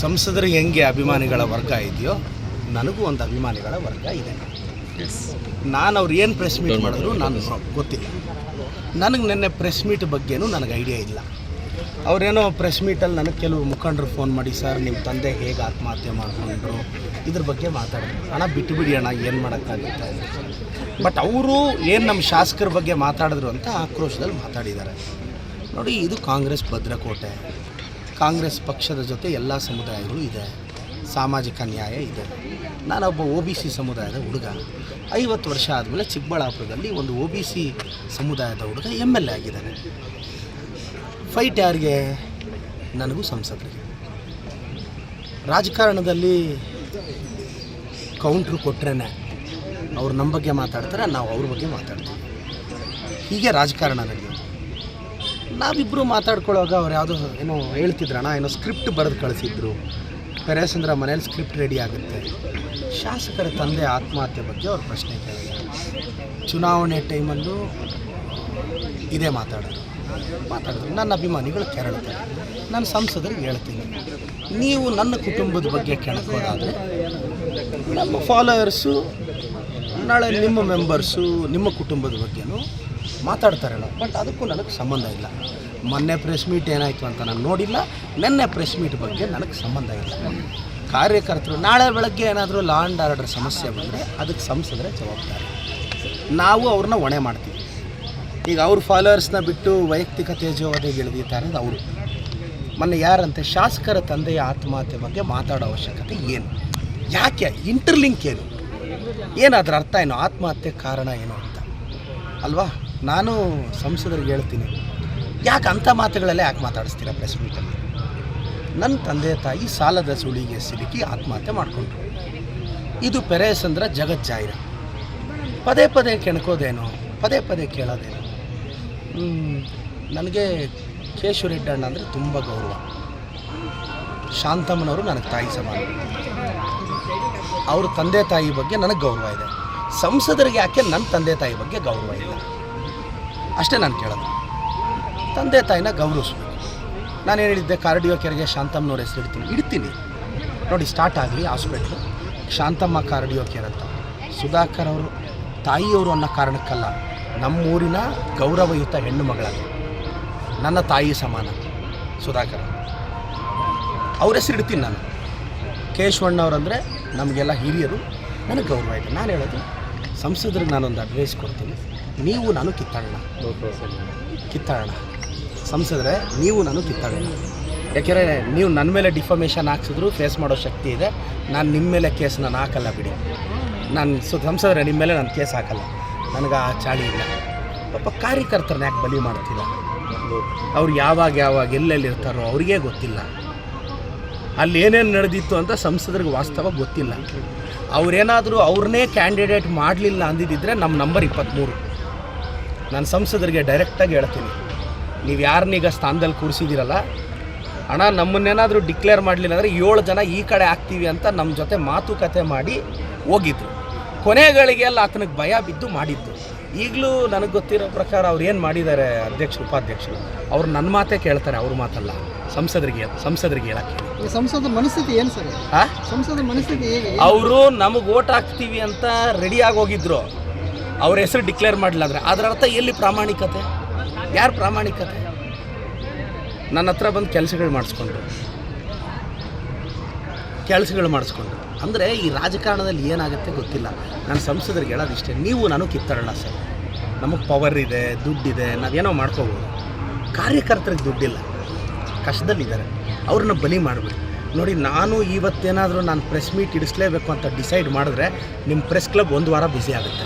ಸಂಸದರಿಗೆ ಹೆಂಗೆ ಅಭಿಮಾನಿಗಳ ವರ್ಗ ಇದೆಯೋ ನನಗೂ ಒಂದು ಅಭಿಮಾನಿಗಳ ವರ್ಗ ಇದೆ. ನಾನು ಅವ್ರು ಏನು ಪ್ರೆಸ್ ಮೀಟ್ ಮಾಡಿದ್ರು ನಾನು ಗೊತ್ತಿಲ್ಲ. ನನಗೆ ನಿನ್ನೆ ಪ್ರೆಸ್ ಮೀಟ್ ಬಗ್ಗೆನೂ ನನಗೆ ಐಡಿಯಾ ಇಲ್ಲ. ಅವರೇನೋ ಪ್ರೆಸ್ ಮೀಟಲ್ಲಿ ನನಗೆ ಕೆಲವು ಮುಖಂಡರು ಫೋನ್ ಮಾಡಿ, ಸರ್ ನಿಮ್ಮ ತಂದೆ ಹೇಗೆ ಆತ್ಮಹತ್ಯೆ ಮಾಡಿಕೊಂಡ್ರು ಇದ್ರ ಬಗ್ಗೆ ಮಾತಾಡಿದ್ರು. ಅಣ್ಣ ಬಿಟ್ಟುಬಿಡಿ ಅಣ್ಣ, ಏನು ಮಾಡೋಕ್ಕಾಗುತ್ತೆ. ಬಟ್ ಅವರು ಏನು ನಮ್ಮ ಶಾಸಕರ ಬಗ್ಗೆ ಮಾತಾಡಿದ್ರು ಅಂತ ಆಕ್ರೋಶದಲ್ಲಿ ಮಾತಾಡಿದ್ದಾರೆ. ನೋಡಿ, ಇದು ಕಾಂಗ್ರೆಸ್ ಭದ್ರಕೋಟೆ. ಕಾಂಗ್ರೆಸ್ ಪಕ್ಷದ ಜೊತೆ ಎಲ್ಲ ಸಮುದಾಯಗಳು ಇದೆ, ಸಾಮಾಜಿಕ ನ್ಯಾಯ ಇದೆ. ನಾನೊಬ್ಬ OBC ಸಮುದಾಯದ ಹುಡುಗ. 50 ವರ್ಷ ಆದಮೇಲೆ ಚಿಕ್ಕಬಳ್ಳಾಪುರದಲ್ಲಿ ಒಂದು OBC ಸಮುದಾಯದ ಹುಡುಗ MLA ಆಗಿದ್ದಾನೆ. ಫೈಟ್ ಯಾರಿಗೆ? ನನಗೂ ಸಂಸದರಿಗೆ. ರಾಜಕಾರಣದಲ್ಲಿ ಕೌಂಟ್ರು ಕೊಟ್ರೇ ಅವ್ರು ನಮ್ಮ ಬಗ್ಗೆ ಮಾತಾಡ್ತಾರೆ, ನಾವು ಅವ್ರ ಬಗ್ಗೆ ಮಾತಾಡ್ತೀವಿ. ಹೀಗೆ ರಾಜಕಾರಣ ನಡೆಯೋದು. ನಾವಿಬ್ಬರು ಮಾತಾಡ್ಕೊಳ್ಳೋವಾಗ ಅವ್ರು ಯಾವುದೋ ಏನೋ ಹೇಳ್ತಿದ್ರಣ್ಣ, ಏನೋ ಸ್ಕ್ರಿಪ್ಟ್ ಬರೆದು ಕಳಿಸಿದ್ರು. ಪೆರೇಸಂದ್ರ ಮನೇಲಿ ಸ್ಕ್ರಿಪ್ಟ್ ರೆಡಿ ಆಗುತ್ತೆ. ಶಾಸಕರ ತಂದೆ ಆತ್ಮಹತ್ಯೆ ಬಗ್ಗೆ ಅವ್ರು ಪ್ರಶ್ನೆ ಕೇಳಿದ್ದಾರೆ. ಚುನಾವಣೆ ಟೈಮಲ್ಲೂ ಇದೇ ಮಾತಾಡಿದ್ರು. ನನ್ನ ಅಭಿಮಾನಿಗಳು ಕೆರಳ್ತಾರೆ. ನಾನು ಸಂಸದರಿಗೆ ಹೇಳ್ತೀನಿ, ನೀವು ನನ್ನ ಕುಟುಂಬದ ಬಗ್ಗೆ ಕೆಣಕೋದಾದರೆ ನಮ್ಮ ಫಾಲೋವರ್ಸು ನಾಳೆ ನಿಮ್ಮ ಮೆಂಬರ್ಸು ನಿಮ್ಮ ಕುಟುಂಬದ ಬಗ್ಗೆನೂ ಮಾತಾಡ್ತಾರಲ್ಲ. ಬಟ್ ಅದಕ್ಕೂ ನನಗೆ ಸಂಬಂಧ ಇಲ್ಲ. ಮೊನ್ನೆ ಪ್ರೆಸ್ ಮೀಟ್ ಏನಾಯಿತು ಅಂತ ನಾನು ನೋಡಿಲ್ಲ. ನೆನ್ನೆ ಪ್ರೆಸ್ ಮೀಟ್ ಬಗ್ಗೆ ನನಗೆ ಸಂಬಂಧ ಇಲ್ಲ. ಕಾರ್ಯಕರ್ತರು ನಾಳೆ ಬೆಳಗ್ಗೆ ಏನಾದರೂ ಲಾ ಆ್ಯಂಡ್ ಆರ್ಡರ್ ಸಮಸ್ಯೆ ಬಂದರೆ ಅದಕ್ಕೆ ಸಂಸದರೇ ಜವಾಬ್ದಾರಿ. ನಾವು ಅವ್ರನ್ನ ಹೊಣೆ ಮಾಡ್ತೀವಿ. ಈಗ ಅವ್ರ ಫಾಲೋವರ್ಸ್ನ ಬಿಟ್ಟು ವೈಯಕ್ತಿಕ ತೇಜೋವಧೆಗೆ ಇಳಿದಿದ್ದಾರೆ ಅವರು. ಮೊನ್ನೆ ಯಾರಂತೆ ಶಾಸಕರ ತಂದೆಯ ಆತ್ಮಹತ್ಯೆ ಬಗ್ಗೆ ಮಾತಾಡೋ ಅವಶ್ಯಕತೆ ಏನು? ಯಾಕೆ? ಇಂಟರ್ಲಿಂಕ್ ಏನು? ಏನಾದ್ರ ಅರ್ಥ ಏನು? ಆತ್ಮಹತ್ಯೆ ಕಾರಣ ಏನು ಅಂತ ಅಲ್ವಾ? ನಾನು ಸಂಸದರಿಗೆ ಹೇಳ್ತೀನಿ, ಯಾಕೆ ಅಂಥ ಮಾತುಗಳಲ್ಲೇ ಯಾಕೆ ಮಾತಾಡಿಸ್ತೀರಾ ಪ್ರೆಸ್ ಮೀಟಲ್ಲಿ? ನನ್ನ ತಂದೆ ತಾಯಿ ಸಾಲದ ಸುಳಿಗೆ ಸಿಲುಕಿ ಆತ್ಮಹತ್ಯೆ ಮಾಡಿಕೊಂಡ್ರು. ಇದು ಪೆರೇಸಂದ್ರ ಜಗಜ್ಜಾಹಿರ. ಪದೇ ಪದೇ ಕೆಣಕೋದೇನೋ, ಪದೇ ಪದೇ ಕೇಳೋದೇನೋ. ನನಗೆ ಕೇಶವರೆಡ್ಡಣ್ಣ ಅಂದರೆ ತುಂಬ ಗೌರವ. ಶಾಂತಮ್ಮನವರು ನನಗೆ ತಾಯಿ ಸಮಾನ. ಅವ್ರ ತಂದೆ ತಾಯಿ ಬಗ್ಗೆ ನನಗೆ ಗೌರವ ಇದೆ. ಸಂಸದರಿಗೆ ಯಾಕೆ ನನ್ನ ತಂದೆ ತಾಯಿ ಬಗ್ಗೆ ಗೌರವ ಇಲ್ಲ? ಅಷ್ಟೇ ನಾನು ಕೇಳೋದು. ತಂದೆ ತಾಯಿನ ಗೌರವಿಸ್ಬೇಕು. ನಾನೇನು ಹೇಳಿದ್ದೆ, ಕಾರ್ಡಿಯೋ ಕೆರೆಗೆ ಶಾಂತಮ್ಮನವ್ರ ಹೆಸರು ಇಡ್ತೀನಿ. ನೋಡಿ, ಸ್ಟಾರ್ಟ್ ಆಗಲಿ ಹಾಸ್ಪಿಟ್ಲು, ಶಾಂತಮ್ಮ ಕಾರ್ಡಿಯೋ ಕೇರ್ ಅಂತ. ಸುಧಾಕರ್ ಅವರು ತಾಯಿಯವರು ಅನ್ನೋ ಕಾರಣಕ್ಕಲ್ಲ, ನಮ್ಮೂರಿನ ಗೌರವಯುತ ಹೆಣ್ಣು ಮಗಳಾಗಿ ನನ್ನ ತಾಯಿ ಸಮಾನ ಸುಧಾಕರ್. ಅವ್ರ ಹೆಸರು ಇಡ್ತೀನಿ ನಾನು. ಕೇಶವಣ್ಣವ್ರಂದರೆ ನಮಗೆಲ್ಲ ಹಿರಿಯರು, ನನಗೆ ಗೌರವ ಇದೆ. ನಾನು ಹೇಳೋದು, ಸಂಸದರಿಗೆ ನಾನೊಂದು ಅಡ್ವೈಸ್ ಕೊಡ್ತೀನಿ. ನೀವು ನಾನು ಕಿತ್ತಾಡೋಣ. ಸಂಸದರೇ, ನೀವು ನಾನು ಕಿತ್ತಾಡೋಣ. ಯಾಕೆಂದರೆ ನೀವು ನನ್ನ ಮೇಲೆ ಡಿಫಮೇಷನ್ ಹಾಕ್ಸಿದ್ರು ಫೇಸ್ ಮಾಡೋ ಶಕ್ತಿ ಇದೆ. ನಾನು ನಿಮ್ಮ ಮೇಲೆ ಕೇಸ್ ನಾನು ಹಾಕಲ್ಲ ಬಿಡಿ. ನಾನು ಸಂಸದರೇ, ನಿಮ್ಮ ಮೇಲೆ ನಾನು ಕೇಸ್ ಹಾಕಲ್ಲ. ನನಗೆ ಆ ಚಾಳಿ ಇಲ್ಲ. ಪಾಪ ಕಾರ್ಯಕರ್ತರನ್ನ ಯಾಕೆ ಬಲಿ ಮಾಡ್ತಿಲ್ಲ? ಅವ್ರು ಯಾವಾಗ ಎಲ್ಲೆಲ್ಲಿರ್ತಾರೋ ಅವ್ರಿಗೇ ಗೊತ್ತಿಲ್ಲ. ಅಲ್ಲಿ ಏನೇನು ನಡೆದಿತ್ತು ಅಂತ ಸಂಸದರಿಗೆ ವಾಸ್ತವ ಗೊತ್ತಿಲ್ಲ. ಅವರೇನಾದರೂ ಅವ್ರನ್ನೇ ಕ್ಯಾಂಡಿಡೇಟ್ ಮಾಡಲಿಲ್ಲ ಅಂದಿದ್ದರೆ ನಮ್ಮ ನಂಬರ್ 23. ನಾನು ಸಂಸದರಿಗೆ ಡೈರೆಕ್ಟಾಗಿ ಹೇಳ್ತೀನಿ, ನೀವು ಯಾರನ್ನೀಗ ಸ್ಥಾನದಲ್ಲಿ ಕೂರಿಸಿದ್ದೀರಲ್ಲ ಅಣ್ಣ, ನಮ್ಮನ್ನೇನಾದರೂ ಡಿಕ್ಲೇರ್ ಮಾಡಲಿಲ್ಲ ಅಂದರೆ 7 ಜನ ಈ ಕಡೆ ಆಗ್ತೀವಿ ಅಂತ ನಮ್ಮ ಜೊತೆ ಮಾತುಕತೆ ಮಾಡಿ ಹೋಗಿದ್ರು. ಕೊನೆಗಳಿಗೆಲ್ಲ ಆತನಿಗೆ ಭಯ ಬಿದ್ದು ಮಾಡಿದ್ದು. ಈಗಲೂ ನನಗೆ ಗೊತ್ತಿರೋ ಪ್ರಕಾರ ಅವ್ರು ಏನು ಮಾಡಿದ್ದಾರೆ ಅಧ್ಯಕ್ಷರು ಉಪಾಧ್ಯಕ್ಷರು, ಅವ್ರು ನನ್ನ ಮಾತೇ ಕೇಳ್ತಾರೆ, ಅವ್ರ ಮಾತಲ್ಲ. ಸಂಸದರಿಗೆ ಹೇಳಕ್ಕೆ ಸಂಸದ ಮನಸ್ಥಿತಿ ಏನು ಸರ್? ಸಂಸದ ಮನಸ್ಥಿತಿ ಹೇಗೆ? ಅವರು ನಮಗೆ ಓಟ್ ಹಾಕ್ತೀವಿ ಅಂತ ರೆಡಿಯಾಗಿ ಹೋಗಿದ್ರು. ಅವ್ರ ಹೆಸರು ಡಿಕ್ಲೇರ್ ಮಾಡಲಿಲ್ಲ ಅಂದರೆ ಅದರ ಅರ್ಥ ಎಲ್ಲಿ ಪ್ರಾಮಾಣಿಕತೆ? ಯಾರು ಪ್ರಾಮಾಣಿಕತೆ? ನನ್ನ ಹತ್ರ ಬಂದು ಕೆಲಸಗಳು ಮಾಡಿಸ್ಕೊಂಡ್ರು ಅಂದರೆ ಈ ರಾಜಕಾರಣದಲ್ಲಿ ಏನಾಗುತ್ತೆ ಗೊತ್ತಿಲ್ಲ. ನಾನು ಸಂಸದರಿಗೆ ಹೇಳೋದಿಷ್ಟೇ, ನೀವು ನಾನು ಕಿತ್ತಾಡೋಣ ಸರ್. ನಮಗೆ ಪವರ್ ಇದೆ, ದುಡ್ಡಿದೆ, ನಾವೇನೋ ಮಾಡ್ಕೋಬೋದು. ಕಾರ್ಯಕರ್ತರಿಗೆ ದುಡ್ಡಿಲ್ಲ, ಕಷ್ಟದಲ್ಲಿದ್ದಾರೆ, ಅವ್ರನ್ನ ಬಲಿ ಮಾಡಬೇಡಿ. ನೋಡಿ, ನಾನು ಇವತ್ತೇನಾದರೂ ನಾನು ಪ್ರೆಸ್ ಮೀಟ್ ಇಡಿಸ್ಲೇಬೇಕು ಅಂತ ಡಿಸೈಡ್ ಮಾಡಿದ್ರೆ ನಿಮ್ಮ ಪ್ರೆಸ್ ಕ್ಲಬ್ 1 ವಾರ ಬ್ಯುಸಿ ಆಗುತ್ತೆ.